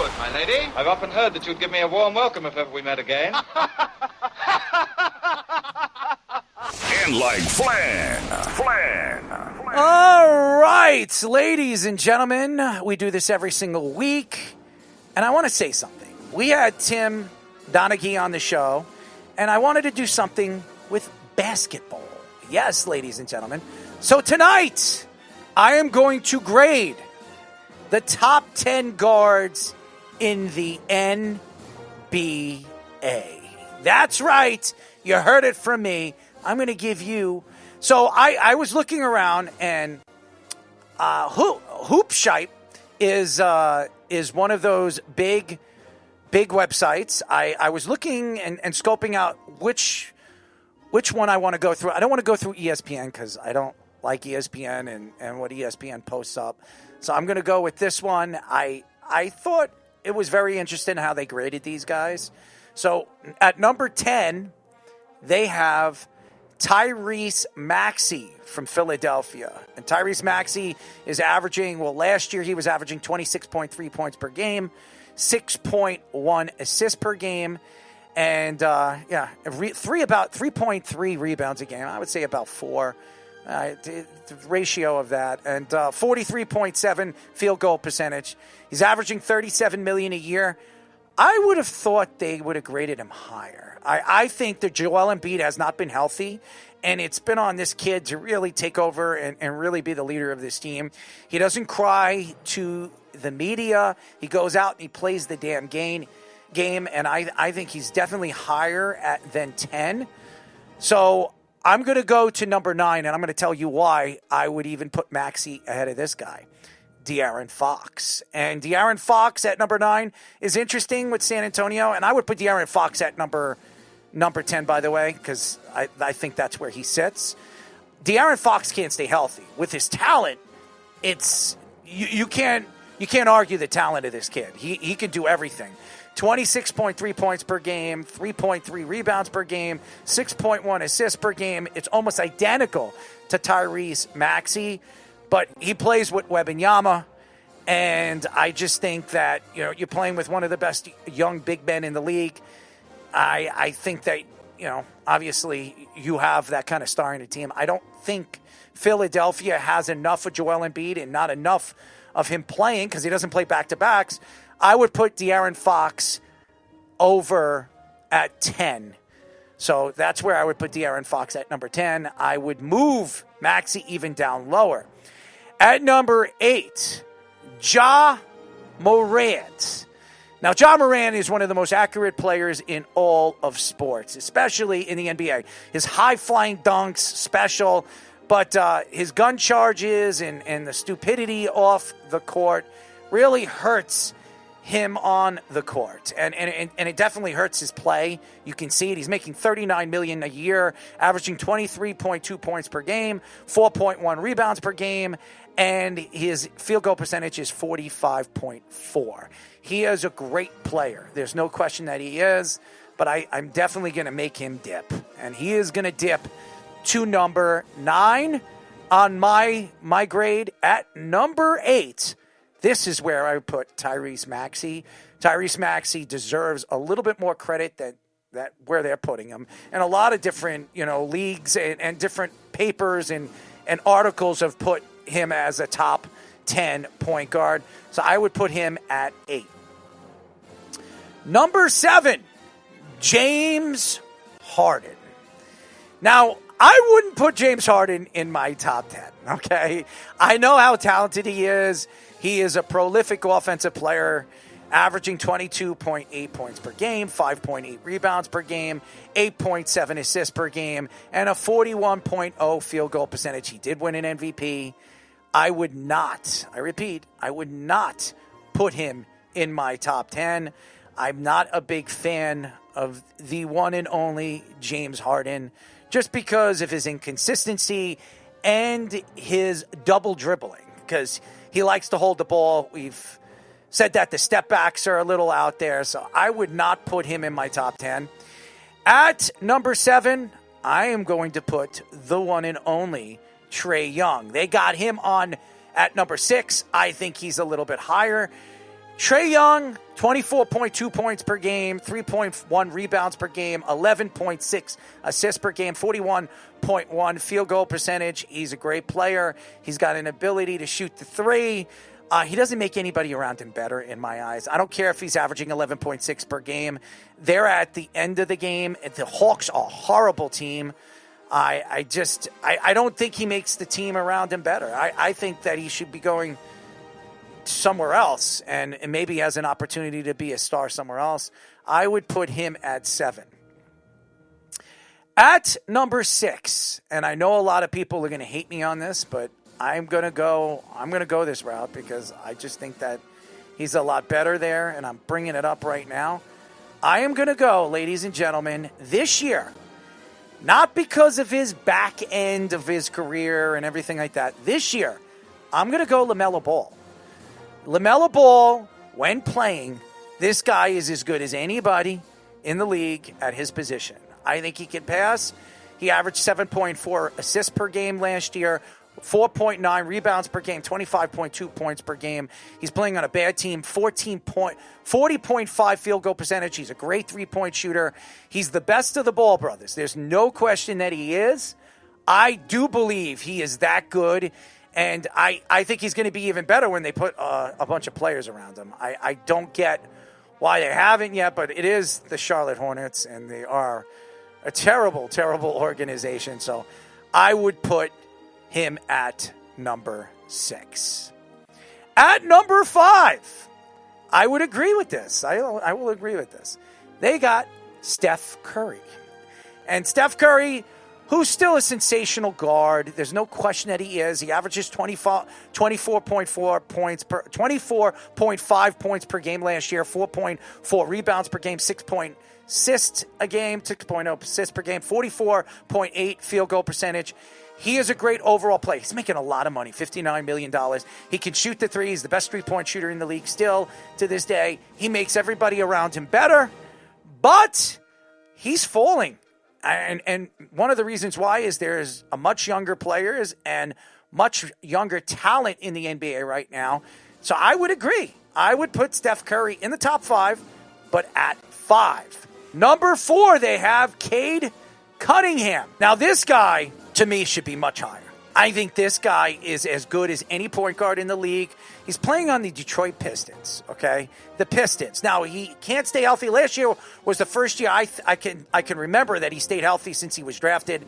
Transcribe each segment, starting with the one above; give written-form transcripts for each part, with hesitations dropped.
good, my lady. I've often heard that you'd give me a warm welcome if ever we met again. And like Flan. All right, ladies and gentlemen, we do this every single week. And I want to say something. We had Tim Donaghy on the show, and I wanted to do something with basketball. Yes, ladies and gentlemen. So tonight, I am going to grade the top 10 guards in the NBA. That's right. You heard it from me. I'm going to give you... So I was looking around, and Hoopshite is one of those big websites. I was looking and scoping out which one I want to go through. I don't want to go through ESPN because I don't like ESPN and what ESPN posts up. So I'm going to go with this one. I thought it was very interesting how they graded these guys. So at number 10, they have Tyrese Maxey from Philadelphia. And Tyrese Maxey is averaging, last year he was averaging 26.3 points per game, 6.1 assists per game, and about 3.3 rebounds a game. I would say about 4. The ratio of that, and 43.7 field goal percentage. He's averaging $37 million a year. I would have thought they would have graded him higher. I think that Joel Embiid has not been healthy, and it's been on this kid to really take over and really be the leader of this team. He doesn't cry to the media. He goes out and he plays the damn game, and I think he's definitely higher than 10. So I'm going to go to number 9, and I'm going to tell you why I would even put Maxey ahead of this guy, De'Aaron Fox. And De'Aaron Fox at number 9 is interesting with San Antonio, and I would put De'Aaron Fox at number 10, by the way, because I think that's where he sits. De'Aaron Fox can't stay healthy. With his talent, it's you can't argue the talent of this kid. He can do everything. 26.3 points per game, 3.3 rebounds per game, 6.1 assists per game. It's almost identical to Tyrese Maxey, but he plays with Wembanyama, and I just think that you're playing with one of the best young big men in the league. I think that obviously you have that kind of star in the team. I don't think Philadelphia has enough of Joel Embiid and not enough of him playing because he doesn't play back-to-backs. I would put De'Aaron Fox over at 10. So that's where I would put De'Aaron Fox at number 10. I would move Maxey even down lower. At number 8, Ja Morant. Now, Ja Morant is one of the most accurate players in all of sports, especially in the NBA. His high-flying dunks, special, but his gun charges and the stupidity off the court really hurts him on the court. And it definitely hurts his play. You can see it. He's making $39 million a year, averaging 23.2 points per game, 4.1 rebounds per game, and his field goal percentage is 45.4. He is a great player. There's no question that he is, but I'm definitely going to make him dip. And he is going to dip to number 9 on my grade. At number 8, this is where I would put Tyrese Maxey. Tyrese Maxey deserves a little bit more credit that where they're putting him. And a lot of different leagues and different papers and articles have put him as a top 10 point guard. So I would put him at 8. Number 7, James Harden. Now, I wouldn't put James Harden in my top 10, okay? I know how talented he is. He is a prolific offensive player, averaging 22.8 points per game, 5.8 rebounds per game, 8.7 assists per game, and a 41.0 field goal percentage. He did win an MVP. I would not put him in my top 10. I'm not a big fan of the one and only James Harden just because of his inconsistency and his double dribbling, because he likes to hold the ball. We've said that the step backs are a little out there, so I would not put him in my top 10. At number 7, I am going to put the one and only Trae Young. They got him on at number 6. I think he's a little bit higher. Trae Young, 24.2 points per game, 3.1 rebounds per game, 11.6 assists per game, 41.1 field goal percentage. He's a great player. He's got an ability to shoot the three. He doesn't make anybody around him better in my eyes. I don't care if he's averaging 11.6 per game. They're at the end of the game. The Hawks are a horrible team. I don't think he makes the team around him better. I think that he should be going somewhere else and maybe has an opportunity to be a star somewhere else. I would put him at 7. At number 6, and I know a lot of people are going to hate me on this, but I'm going to go this route because I just think that he's a lot better there, and I'm bringing it up right now. I am going to go, ladies and gentlemen, this year, not because of his back end of his career and everything like that. This year, I'm going to go LaMelo Ball. LaMelo Ball, when playing, this guy is as good as anybody in the league at his position. I think he can pass. He averaged 7.4 assists per game last year, 4.9 rebounds per game, 25.2 points per game. He's playing on a bad team, 40.5 field goal percentage. He's a great three-point shooter. He's the best of the Ball brothers. There's no question that he is. I do believe he is that good. And I think he's going to be even better when they put a bunch of players around him. I don't get why they haven't yet, but it is the Charlotte Hornets, and they are a terrible, terrible organization. So I would put him at number 6. At number 5, I would agree with this. I will agree with this. They got Steph Curry. And Steph Curry, who's still a sensational guard. There's no question that he is. He averages 24.5 points per game last year, 4.4 rebounds per game, 6.0 assists a game, 6.0 assists per game, 44.8 field goal percentage. He is a great overall player. He's making a lot of money, $59 million. He can shoot the three. He's the best three-point shooter in the league still to this day. He makes everybody around him better, but he's falling. And one of the reasons why is there's a much younger players and much younger talent in the NBA right now. So I would agree. I would put Steph Curry in the top 5, but at 5. Number 4, they have Cade Cunningham. Now, this guy, to me, should be much higher. I think this guy is as good as any point guard in the league. He's playing on the Detroit Pistons, okay? The Pistons. Now, he can't stay healthy. Last year was the first year I can remember that he stayed healthy since he was drafted.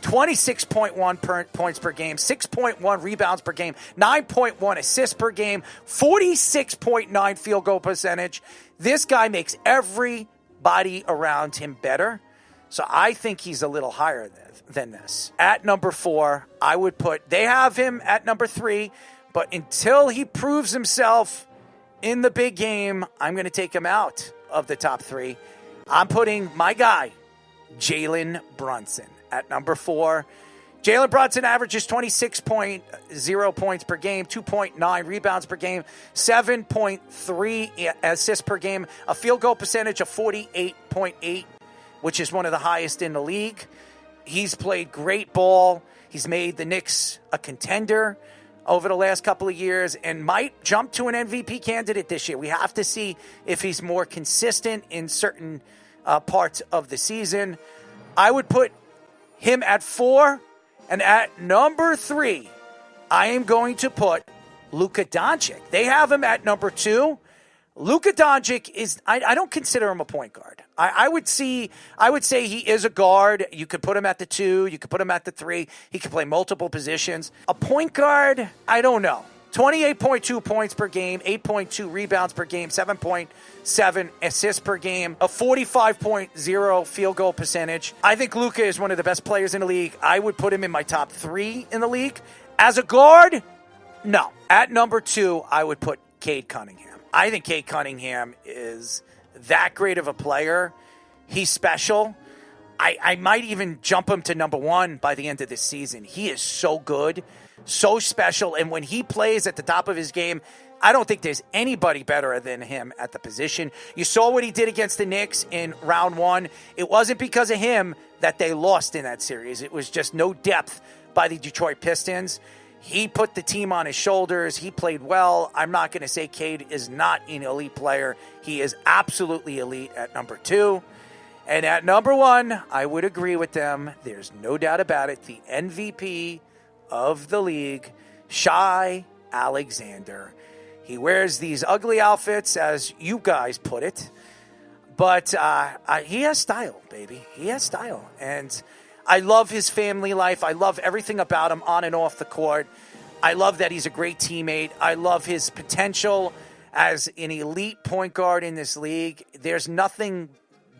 26.1 points per game, 6.1 rebounds per game, 9.1 assists per game, 46.9 field goal percentage. This guy makes everybody around him better. So I think he's a little higher than this. At number 4, I would put, they have him at number 3, but until he proves himself in the big game, I'm going to take him out of the top 3. I'm putting my guy, Jalen Brunson, at number 4. Jalen Brunson averages 26.0 points per game, 2.9 rebounds per game, 7.3 assists per game, a field goal percentage of 48.8, which is one of the highest in the league. He's played great ball. He's made the Knicks a contender over the last couple of years and might jump to an MVP candidate this year. We have to see if he's more consistent in certain parts of the season. I would put him at 4. And at number 3, I am going to put Luka Doncic. They have him at number 2. Luka Doncic is, I don't consider him a point guard. I would say he is a guard. You could put him at the 2. You could put him at the 3. He could play multiple positions. A point guard, I don't know. 28.2 points per game, 8.2 rebounds per game, 7.7 assists per game, a 45.0 field goal percentage. I think Luka is one of the best players in the league. I would put him in my top 3 in the league. As a guard, no. At number 2, I would put Cade Cunningham. I think Cade Cunningham is that great of a player. He's special. I might even jump him to number 1 by the end of this season. He is so good, so special. And when he plays at the top of his game, I don't think there's anybody better than him at the position. You saw what he did against the Knicks in round 1. It wasn't because of him that they lost in that series. It was just no depth by the Detroit Pistons. He put the team on his shoulders. He played well. I'm not going to say Cade is not an elite player. He is absolutely elite at number 2. And at number 1, I would agree with them. There's no doubt about it. The MVP of the league, Shai Alexander. He wears these ugly outfits, as you guys put it. But he has style, baby. He has style. And I love his family life. I love everything about him on and off the court. I love that he's a great teammate. I love his potential as an elite point guard in this league. There's nothing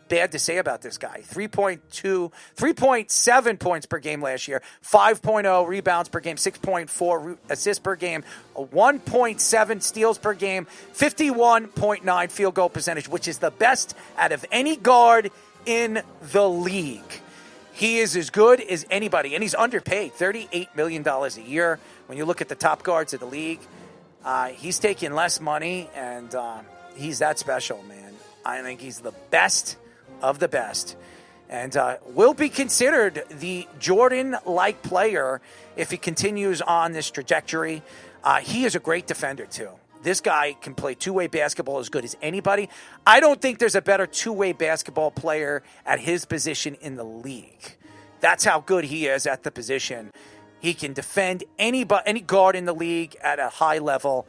bad to say about this guy. 3.7 points per game last year, 5.0 rebounds per game, 6.4 assists per game, 1.7 steals per game, 51.9 field goal percentage, which is the best out of any guard in the league. He is as good as anybody, and he's underpaid, $38 million a year. When you look at the top guards of the league, he's taking less money, and he's that special, man. I think he's the best of the best, and will be considered the Jordan-like player if he continues on this trajectory. He is a great defender, too. This guy can play two-way basketball as good as anybody. I don't think there's a better two-way basketball player at his position in the league. That's how good he is at the position. He can defend any guard in the league at a high level.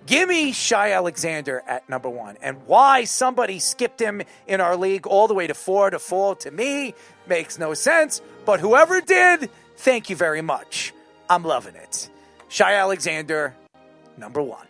Give me Shai Alexander at number 1. And why somebody skipped him in our league all the way to 4 to me makes no sense. But whoever did, thank you very much. I'm loving it. Shai Alexander, number 1.